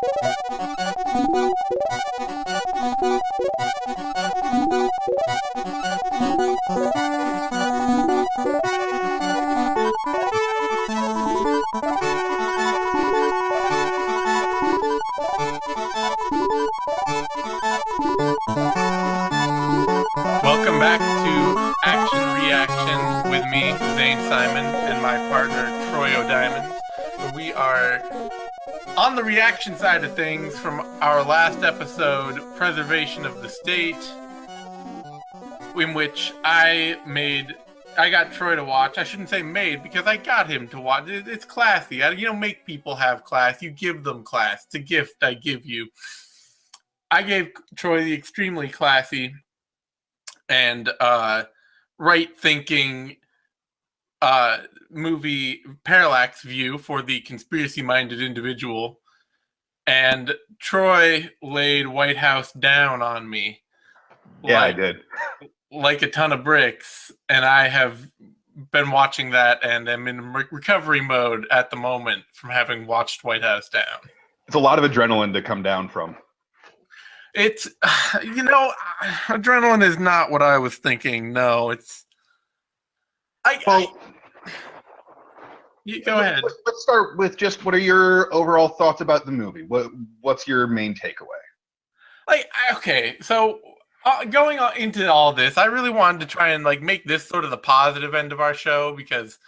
Welcome back to Action Reaction with me, Zane Simon, and my partner, Troy O'Diamond. We are on the reaction side of things from our last episode, Preservation of the State, in which I got Troy to watch. I shouldn't say made, because I got him to watch. It's classy. You don't make people have class. You give them class. It's a gift I give you. I gave Troy the extremely classy and right-thinking movie Parallax view for the conspiracy-minded individual, and Troy laid White House down on me. Yeah, I did. Like a ton of bricks, and I have been watching that, and I'm in recovery mode at the moment from having watched White House Down. It's a lot of adrenaline to come down from. It's, adrenaline is not what I was thinking. No, it's... Go ahead. Let's start with just what are your overall thoughts about the movie? What's your main takeaway? Okay, so going into all this, I really wanted to try and make this sort of the positive end of our show, because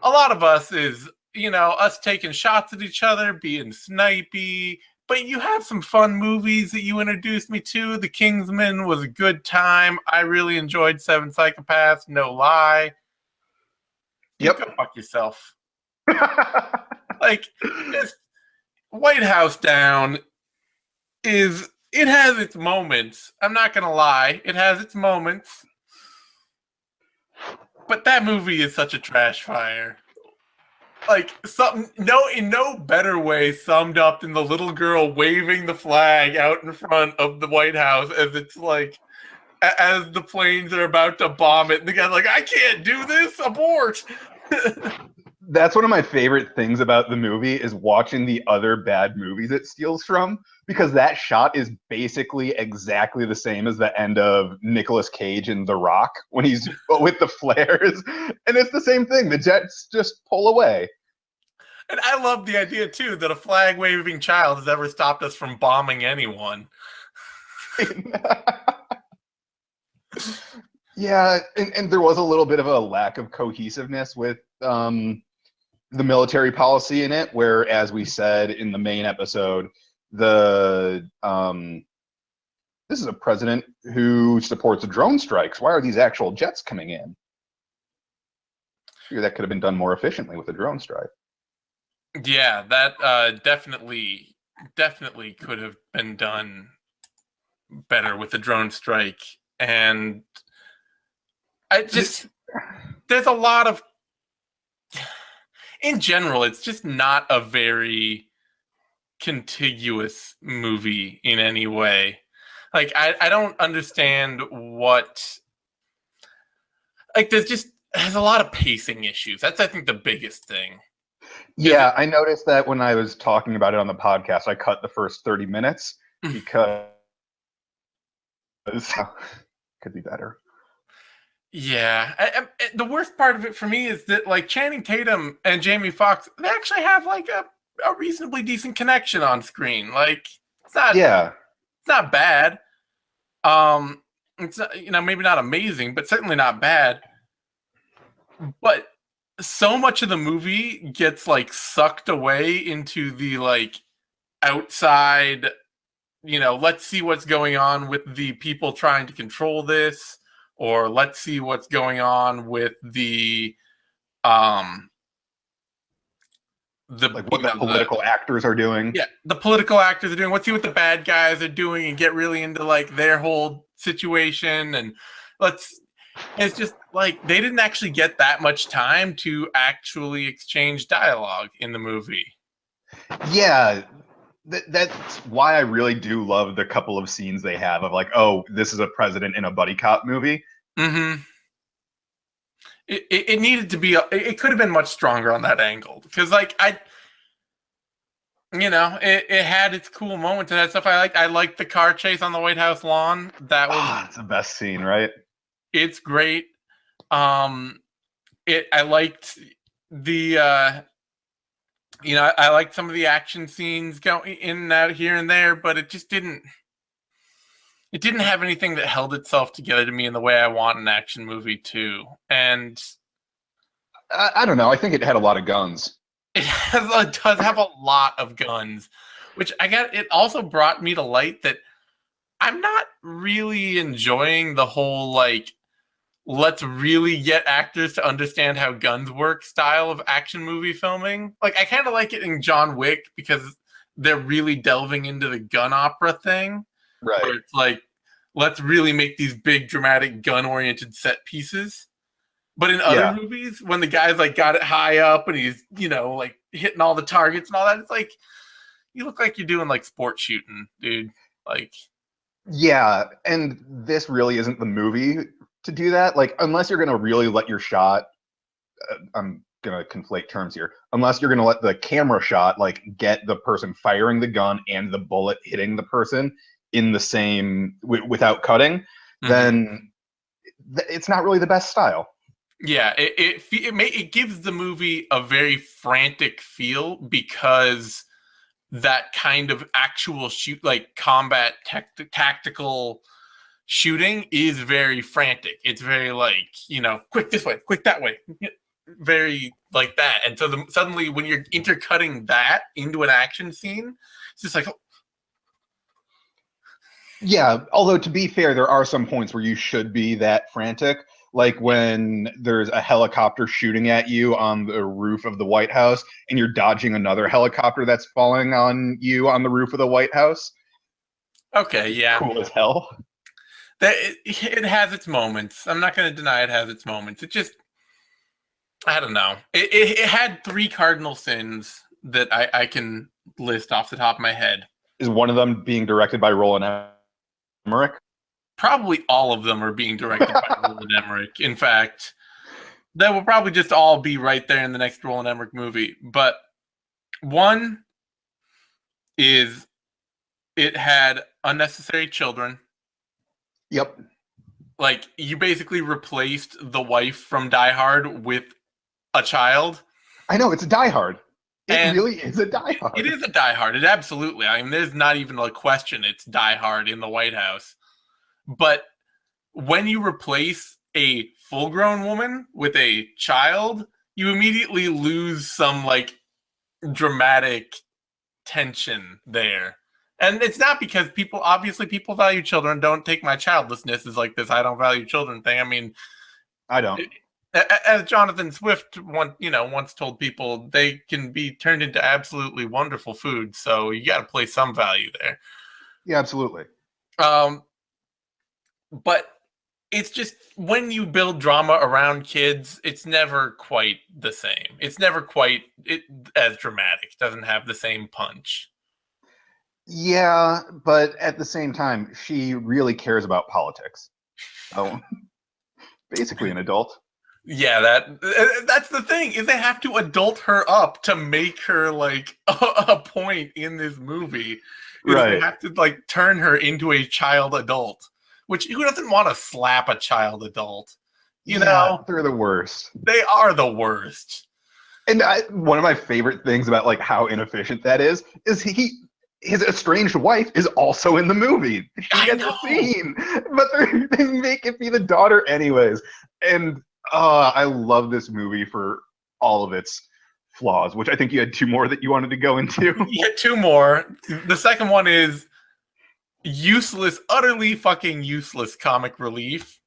a lot of us is, us taking shots at each other, being snipey, but you have some fun movies that you introduced me to. The Kingsman was a good time. I really enjoyed Seven Psychopaths, no lie. Yep. Go fuck yourself. This White House Down it has its moments. I'm not gonna lie, it has its moments. But that movie is such a trash fire. In no better way summed up than the little girl waving the flag out in front of the White House as it's as the planes are about to bomb it, and the guy's like, I can't do this, abort. That's one of my favorite things about the movie, is watching the other bad movies it steals from, because that shot is basically exactly the same as the end of Nicolas Cage in The Rock when he's with the flares, and it's the same thing. The jets just pull away. And I love the idea too that a flag-waving child has ever stopped us from bombing anyone. Yeah, and there was a little bit of a lack of cohesiveness with the military policy in it, where, as we said in the main episode, this is a president who supports drone strikes. Why are these actual jets coming in? That could have been done more efficiently with a drone strike. Yeah, that definitely could have been done better with the drone strike. And there's a lot of, in general, it's just not a very contiguous movie in any way. I don't understand what, there's a lot of pacing issues. That's, I think, the biggest thing. Yeah, I noticed that when I was talking about it on the podcast, I cut the first 30 minutes because could be better. Yeah, the worst part of it for me is that Channing Tatum and Jamie Foxx, they actually have a reasonably decent connection on screen. It's not bad. It's not, maybe not amazing, but certainly not bad. But so much of the movie gets sucked away into the outside, let's see what's going on with the people trying to control this, or let's see what's going on with the what the political actors are doing. Yeah, the political actors are doing. Let's see what the bad guys are doing and get really into their whole situation. And it's just they didn't actually get that much time to actually exchange dialogue in the movie. Yeah, that's why I really do love the couple of scenes they have of oh, this is a president in a buddy cop movie. Mm-hmm. It needed to be. It could have been much stronger on that angle, because it had its cool moments and that stuff. I liked the car chase on the White House lawn. It's the best scene, right? It's great. I liked the I liked some of the action scenes going in and out here and there, but it didn't have anything that held itself together to me in the way I want an action movie to. And I don't know. I think it had a lot of guns. it does have a lot of guns, which it also brought me to light that I'm not really enjoying the whole like let's really get actors to understand how guns work style of action movie filming. Like I kind of like it in John Wick because they're really delving into the gun opera thing. Right. Where it's like, let's really make these big dramatic gun oriented set pieces. But in other movies, when the guy's like got it high up and he's, like hitting all the targets and all that, it's like you look like you're doing like sport shooting, dude. Like yeah, and this really isn't the movie to do that. Like unless you're going to really let your shot I'm going to conflate terms here. Unless you're going to let the camera shot like get the person firing the gun and the bullet hitting the person in the same without cutting, then it's not really the best style. Yeah, it gives the movie a very frantic feel because that kind of actual shoot, like combat tactical shooting, is very frantic. It's very like quick this way, quick that way, very like that. And so suddenly, when you're intercutting that into an action scene, it's just like. Yeah, although to be fair, there are some points where you should be that frantic. Like when there's a helicopter shooting at you on the roof of the White House and you're dodging another helicopter that's falling on you on the roof of the White House. Okay, yeah. Cool as hell. It has its moments. I'm not going to deny it has its moments. It just, I don't know. It had 3 cardinal sins that I can list off the top of my head. Is one of them being directed by Roland Emmerich? Probably all of them are being directed by Roland Emmerich. In fact, they will probably just all be right there in the next Roland Emmerich movie. But one is it had unnecessary children. Yep. Like, you basically replaced the wife from Die Hard with a child. I know, it's a Die Hard. It really is a Die Hard. It is a Die Hard. It absolutely. I mean, there's not even a question it's Die Hard in the White House. But when you replace a full-grown woman with a child, you immediately lose some like dramatic tension there. And it's not because people value children. Don't take my childlessness as like this I don't value children thing. I mean, I don't. As Jonathan Swift once told people, they can be turned into absolutely wonderful food. So you got to place some value there. Yeah, absolutely. But it's just when you build drama around kids, it's never quite the same. It's never quite as dramatic. It doesn't have the same punch. Yeah, but at the same time, she really cares about politics. So basically an adult. Yeah, that's the thing, is they have to adult her up to make her like a point in this movie. Right. They have to like turn her into a child adult. Which, who doesn't want to slap a child adult? You know? They're the worst. They are the worst. And one of my favorite things about like how inefficient that is his estranged wife is also in the movie. She gets a scene, but they make it be the daughter anyways. And I love this movie for all of its flaws, which I think you had 2 more that you wanted to go into. Yeah, 2 more. The second one is useless, utterly fucking useless comic relief.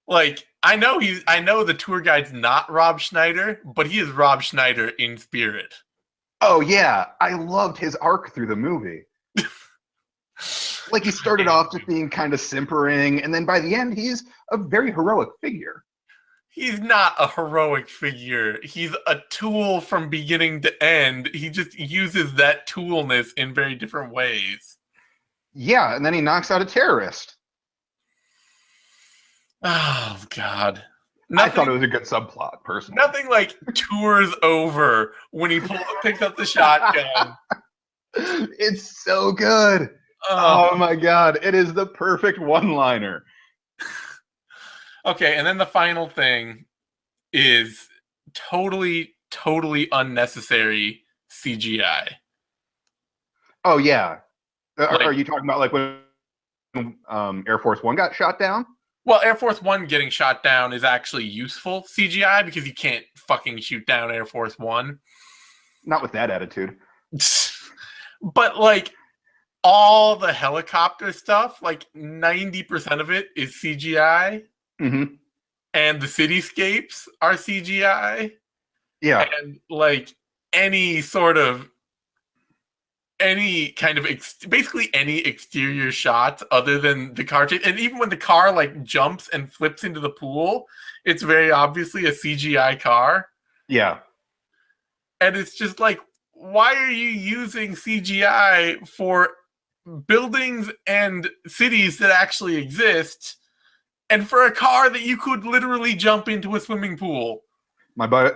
Like, I know the tour guide's not Rob Schneider, but he is Rob Schneider in spirit. Oh yeah, I loved his arc through the movie. Like, he started off just being kind of simpering, and then by the end, he's a very heroic figure. He's not a heroic figure. He's a tool from beginning to end. He just uses that toolness in very different ways. Yeah, and then he knocks out a terrorist. Oh, God. I thought it was a good subplot, personally. Nothing like tours over when he picks up the shotgun. It's so good. Oh my god, it is the perfect one-liner. Okay, and then the final thing is totally unnecessary CGI. Oh yeah. Are you talking about like when Air Force One got shot down? Well, Air Force One getting shot down is actually useful CGI because you can't fucking shoot down Air Force One. Not with that attitude. But like all the helicopter stuff, like 90% of it is CGI. Mm-hmm. And the cityscapes are CGI. Yeah. And like any kind of basically any exterior shots other than the car chase, and even when the car like jumps and flips into the pool, it's very obviously a CGI car. Yeah. And it's just like, why are you using CGI for buildings and cities that actually exist and for a car that you could literally jump into a swimming pool? My boy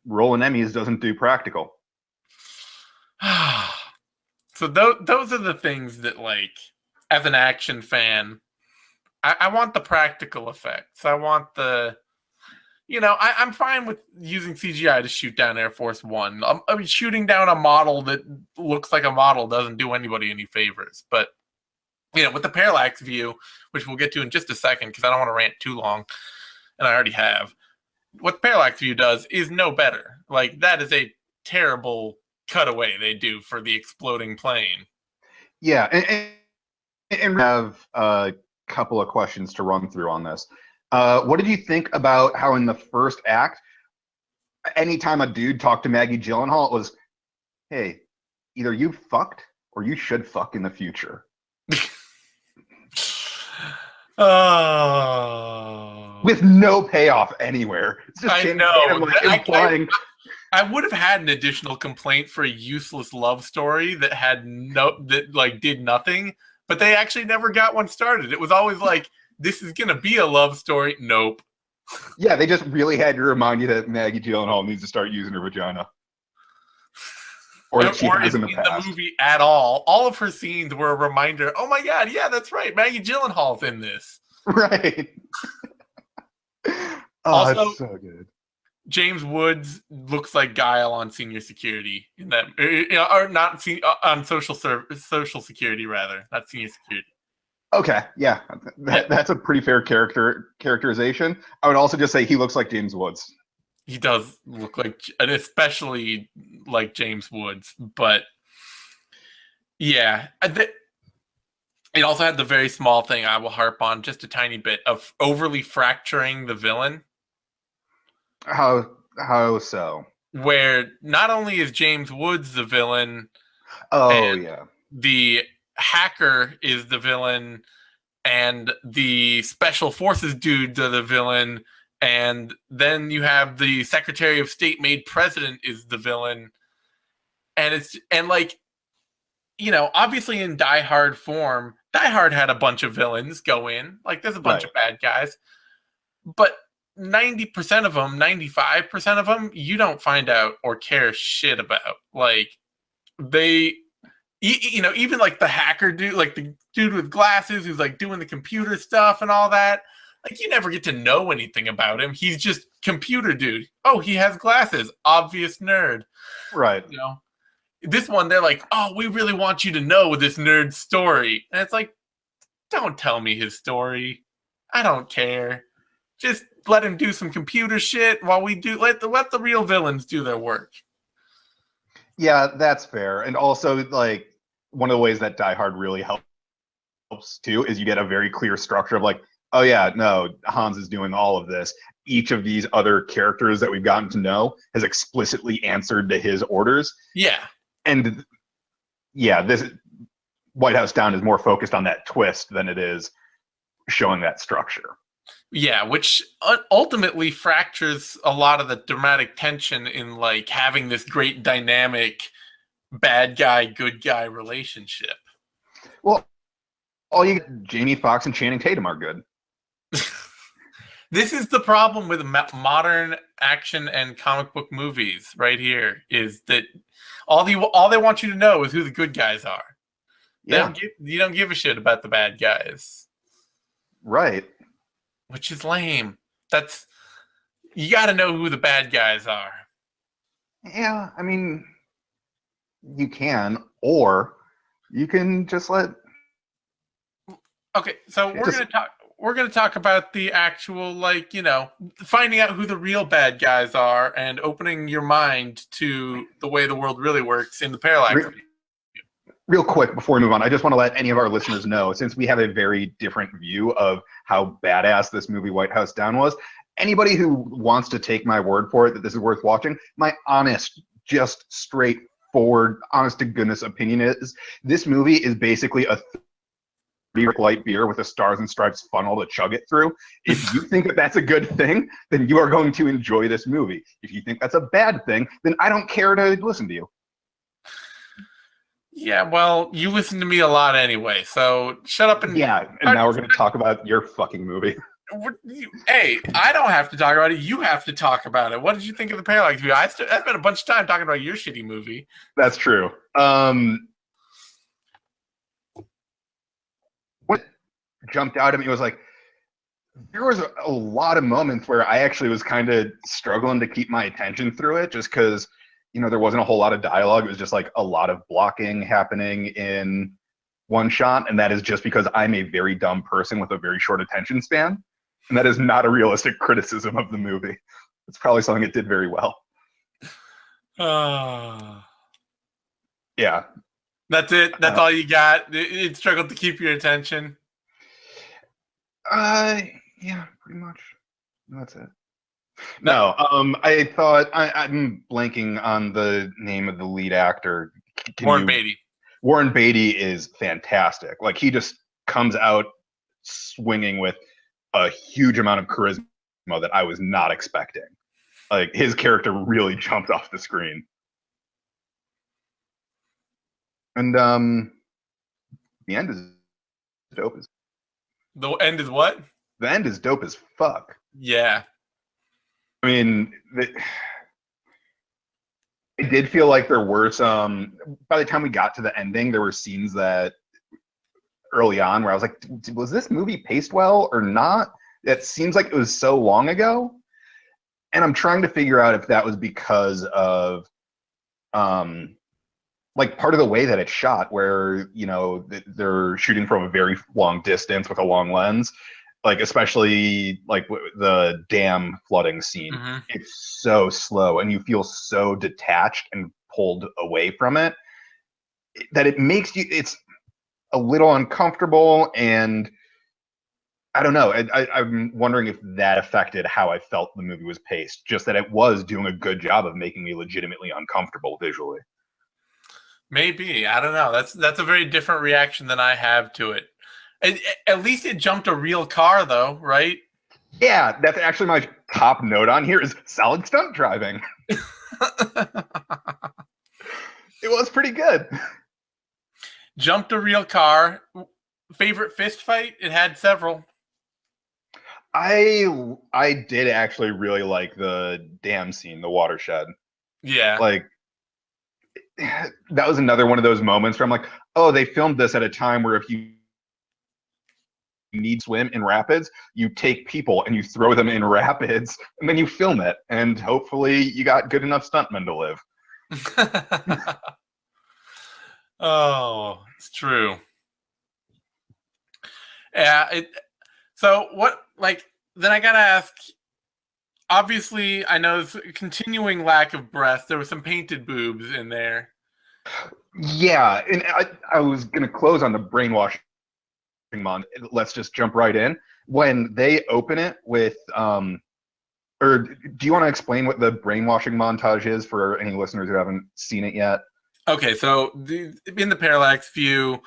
Roland Emmys doesn't do practical. So those are the things that, like, as an action fan, I want the practical effects. I want the, I'm fine with using CGI to shoot down Air Force One. I mean, shooting down a model that looks like a model doesn't do anybody any favors. But, with the parallax view, which we'll get to in just a second because I don't want to rant too long, and I already have, what the parallax view does is no better. Like, that is a terrible cutaway they do for the exploding plane. Yeah, and we have a couple of questions to run through on this. What did you think about how in the first act, anytime a dude talked to Maggie Gyllenhaal, it was, hey, either you fucked or you should fuck in the future. With no payoff anywhere. It's just I know. like implying. I would have had an additional complaint for a useless love story that did nothing, but they actually never got one started. It was always like, this is gonna be a love story. Nope. Yeah, they just really had to remind you that Maggie Gyllenhaal needs to start using her vagina. Or that she has in the past. The movie at all. All of her scenes were a reminder, oh my god, yeah, that's right, Maggie Gyllenhaal's in this. Right. Also, it's so good. James Woods looks like Guile on Senior Security in that, or not on Social Security, rather, not Senior Security. Okay, yeah, that's a pretty fair characterization. I would also just say he looks like James Woods. He does look like, and especially like James Woods, but yeah. It also had the very small thing I will harp on just a tiny bit of overly fracturing the villain. How so? Where not only is James Woods the villain, yeah, the hacker is the villain, and the special forces dudes are the villain, and then you have the Secretary of State made president is the villain, and obviously in Die Hard form, Die Hard had a bunch of villains go in, like there's a bunch of bad guys, but 90% of them, 95% of them, you don't find out or care shit about. Like, they, even like the hacker dude, like the dude with glasses who's like doing the computer stuff and all that, like you never get to know anything about him. He's just computer dude. Oh, he has glasses. Obvious nerd. Right. This one, they're like, oh, we really want you to know this nerd story. And it's like, don't tell me his story. I don't care. Just let him do some computer shit while we do let the real villains do their work. Yeah, that's fair. And also, like, one of the ways that Die Hard really helps too is you get a very clear structure of like, oh yeah, no, Hans is doing all of this. Each of these other characters that we've gotten to know has explicitly answered to his orders. Yeah. And yeah, this White House Down is more focused on that twist than it is showing that structure. Yeah, which ultimately fractures a lot of the dramatic tension in like having this great dynamic bad guy, good guy relationship. Well, all you Jamie Foxx and Channing Tatum are good. This is the problem with modern action and comic book movies right here, is that all they want you to know is who the good guys are. Yeah. You don't give a shit about the bad guys. Right. Which is lame. You got to know who the bad guys are. Yeah, I mean, you can, or you can just let. Okay, so we're gonna talk about the actual, like, finding out who the real bad guys are and opening your mind to the way the world really works in the Parallax. Real quick before we move on, I just want to let any of our listeners know, since we have a very different view of how badass this movie White House Down was, anybody who wants to take my word for it that this is worth watching, my honest, just straightforward, honest to goodness opinion is this movie is basically a light beer with a Stars and Stripes funnel to chug it through. If you think that that's a good thing, then you are going to enjoy this movie. If you think that's a bad thing, then I don't care to listen to you. Yeah, well, you listen to me a lot anyway, so shut up and... Yeah, and now we're going to talk about your fucking movie. Hey, I don't have to talk about it. You have to talk about it. What did you think of the Parallax View? I spent a bunch of time talking about your shitty movie. That's true. What jumped out at me was like, there was a lot of moments where I actually was kind of struggling to keep my attention through it, just because there wasn't a whole lot of dialogue. It was just like a lot of blocking happening in one shot, and that is just because I'm a very dumb person with a very short attention span, and that is not a realistic criticism of the movie. It's probably something it did very well. Yeah. That's it? That's all you got? It struggled to keep your attention? Yeah, pretty much. That's it. No, I thought I'm blanking on the name of the lead actor. Warren Beatty. Warren Beatty is fantastic. Like, he just comes out swinging with a huge amount of charisma that I was not expecting. Like, his character really jumped off the screen. And the end is dope as... The end is what? The end is dope as fuck. Yeah. I mean, I did feel like there were some, by the time we got to the ending, there were scenes that early on where I was like, was this movie paced well or not? It seems like it was so long ago. And I'm trying to figure out if that was because of like part of the way that it's shot, where they're shooting from a very long distance with a long lens, like especially like the dam flooding scene. Mm-hmm. It's so slow and you feel so detached and pulled away from it that it makes you, it's a little uncomfortable. And I don't know, I'm wondering if that affected how I felt the movie was paced, just that it was doing a good job of making me legitimately uncomfortable visually. Maybe. I don't know. That's a very different reaction than I have to it. At least it jumped a real car, though, right? Yeah, that's actually my top note on here is solid stunt driving. It was pretty good. Jumped a real car. Favorite fist fight? It had several. I did actually really like the dam scene, the watershed. Yeah. Like, that was another one of those moments where I'm like, oh, they filmed this at a time where if you need to swim in rapids, you take people and you throw them in rapids and then you film it, and hopefully you got good enough stuntmen to live. Oh, it's true. Yeah. So what, like, then I gotta ask, obviously I know there's a continuing lack of breath. There were some painted boobs in there. Yeah, and I was gonna close on the brainwashing montage. Let's just jump right in. When they open it with or do you want to explain what the brainwashing montage is for any listeners who haven't seen it yet? Okay, so in the Parallax View,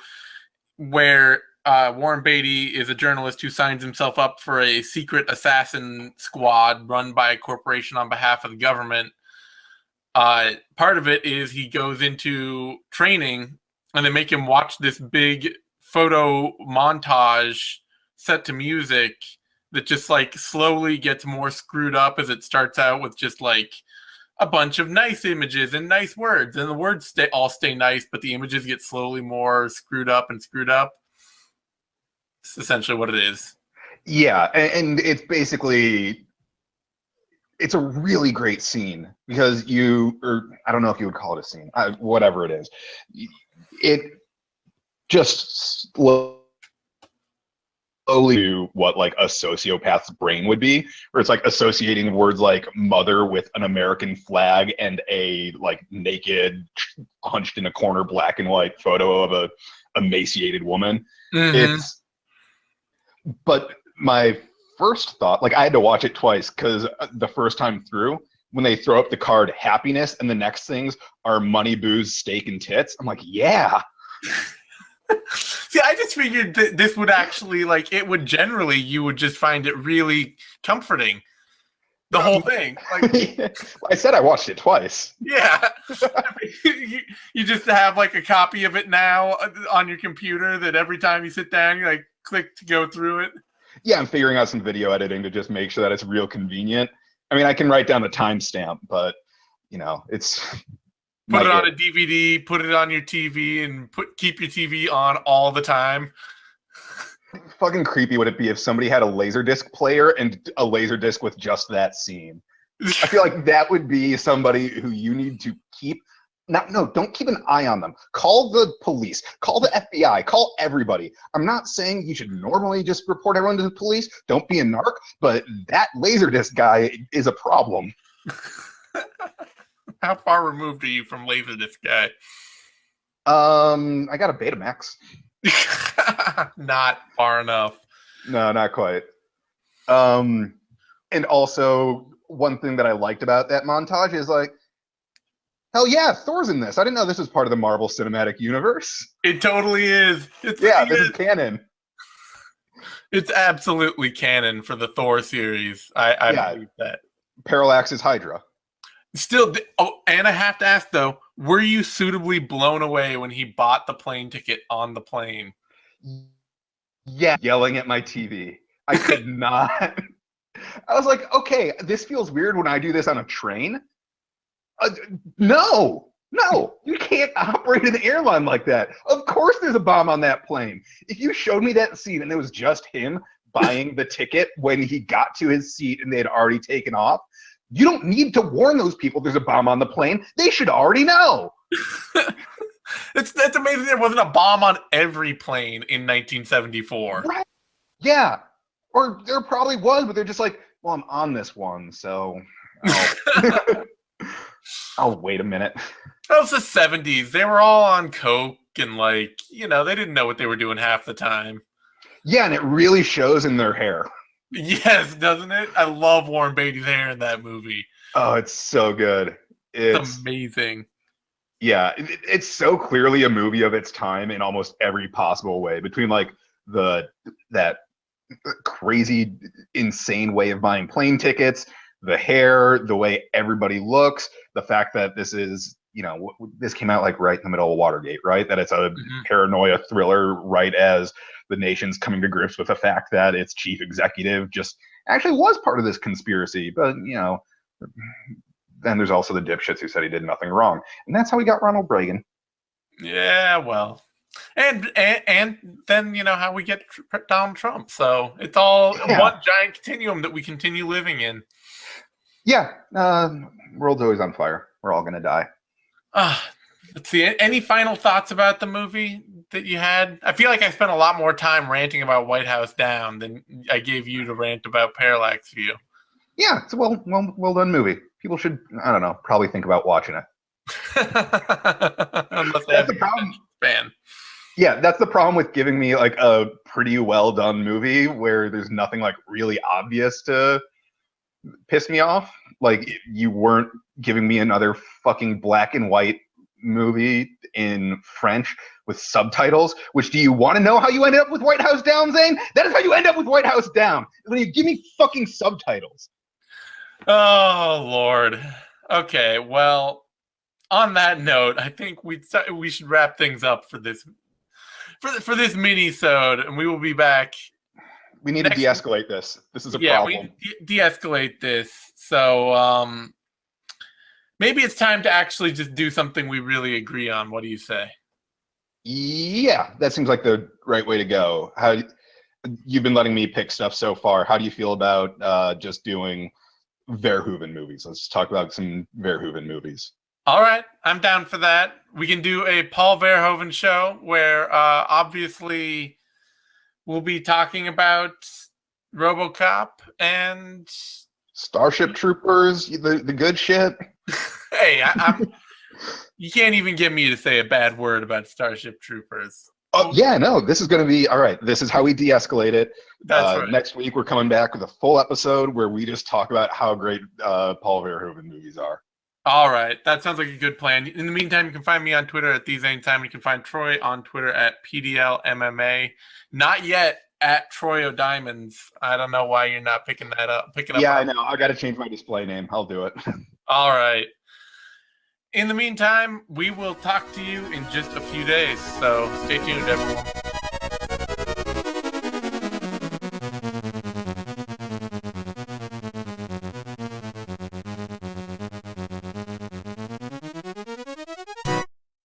where Warren Beatty is a journalist who signs himself up for a secret assassin squad run by a corporation on behalf of the government. Part of it is he goes into training and they make him watch this big photo montage set to music that just like slowly gets more screwed up as it starts out with just like a bunch of nice images and nice words, and the words all stay nice, but the images get slowly more screwed up and screwed up. It's essentially what it is. Yeah, and it's basically, it's a really great scene because or I don't know if you would call it a scene, whatever it is. It just slowly to what like a sociopath's brain would be, where it's like associating words like mother with an American flag and a like naked, hunched in a corner, black and white photo of a emaciated woman. Mm-hmm. But my first thought, like I had to watch it twice because the first time through, when they throw up the card happiness and the next things are money, booze, steak, and tits, I'm like, yeah. See, I just figured that this would actually, like, it would generally, you would just find it really comforting. The whole thing. Like, I said I watched it twice. Yeah. you just have, like, a copy of it now on your computer that every time you sit down, you, like, click to go through it. Yeah, I'm figuring out some video editing to just make sure that it's real convenient. I mean, I can write down the timestamp, but, you know, it's... Put it on a DVD, put it on your TV, and keep your TV on all the time. Fucking creepy would it be if somebody had a Laserdisc player and a Laserdisc with just that scene? I feel like that would be somebody who you need to keep. No, don't keep an eye on them. Call the police. Call the FBI. Call everybody. I'm not saying you should normally just report everyone to the police. Don't be a narc, but that Laserdisc guy is a problem. How far removed are you from Laserdisc guy? I got a Betamax. Not far enough. No, not quite. And also, one thing that I liked about that montage is like, hell yeah, Thor's in this. I didn't know this was part of the Marvel Cinematic Universe. It totally is. This is canon. It's absolutely canon for the Thor series. I believe that. Parallax is Hydra. Still, and I have to ask though, were you suitably blown away when he bought the plane ticket on the plane? Yeah, yelling at my TV. I could not. I was like, okay, this feels weird when I do this on a train. No, you can't operate an airline like that. Of course there's a bomb on that plane. If you showed me that scene and it was just him buying the ticket when he got to his seat and they had already taken off, you don't need to warn those people there's a bomb on the plane. They should already know. That's amazing there wasn't a bomb on every plane in 1974. Right. Yeah. Or there probably was, but they're just like, well, I'm on this one, so I'll wait a minute. That was the 70s. They were all on coke and, like, you know, they didn't know what they were doing half the time. Yeah, and it really shows in their hair. Yes, doesn't it? I love Warren Beatty's hair in that movie. Oh, it's so good. It's amazing. Yeah, it's so clearly a movie of its time in almost every possible way. Between like that crazy, insane way of buying plane tickets, the hair, the way everybody looks, the fact that this is, you know, this came out like right in the middle of Watergate, right? That it's a paranoia thriller right as the nation's coming to grips with the fact that its chief executive just actually was part of this conspiracy. But, you know, then there's also the dipshits who said he did nothing wrong. And that's how we got Ronald Reagan. Yeah, well. And then, you know, how we get Donald Trump. So it's all one giant continuum that we continue living in. Yeah. World's always on fire. We're all going to die. Let's see. Any final thoughts about the movie that you had? I feel like I spent a lot more time ranting about White House Down than I gave you to rant about Parallax View. Yeah, it's a well done movie. People should, I don't know, probably think about watching it. Unless that's the problem. Fan. Yeah, that's the problem with giving me like a pretty well done movie where there's nothing like really obvious to piss me off. Like you weren't giving me another fucking black and white movie in French with subtitles. Which, do you want to know how you ended up with White House Down, Zane? That is how you end up with White House Down. When you give me fucking subtitles. Oh Lord. Okay, well, on that note, I think we should wrap things up for this for this mini-sode, and we will be back We need to de-escalate this. This is a problem. We de-escalate this. So maybe it's time to actually just do something we really agree on. What do you say? Yeah, that seems like the right way to go. How you've been letting me pick stuff so far. How do you feel about just doing Verhoeven movies? Let's talk about some Verhoeven movies. All right, I'm down for that. We can do a Paul Verhoeven show where obviously we'll be talking about RoboCop and Starship Troopers, the good shit. Hey, I'm. You can't even get me to say a bad word about Starship Troopers. Oh yeah, no, this is going to be all right. This is how we de-escalate it. That's right. Next week we're coming back with a full episode where we just talk about how great Paul Verhoeven movies are. All right, that sounds like a good plan. In the meantime, you can find me on Twitter at TheseAnytime. You can find Troy on Twitter at PDLMMA. Not yet at Troy O'Diamonds. I don't know why you're not picking that up. Yeah, I know. I got to change my display name. I'll do it. All right. In the meantime, we will talk to you in just a few days. So stay tuned, everyone.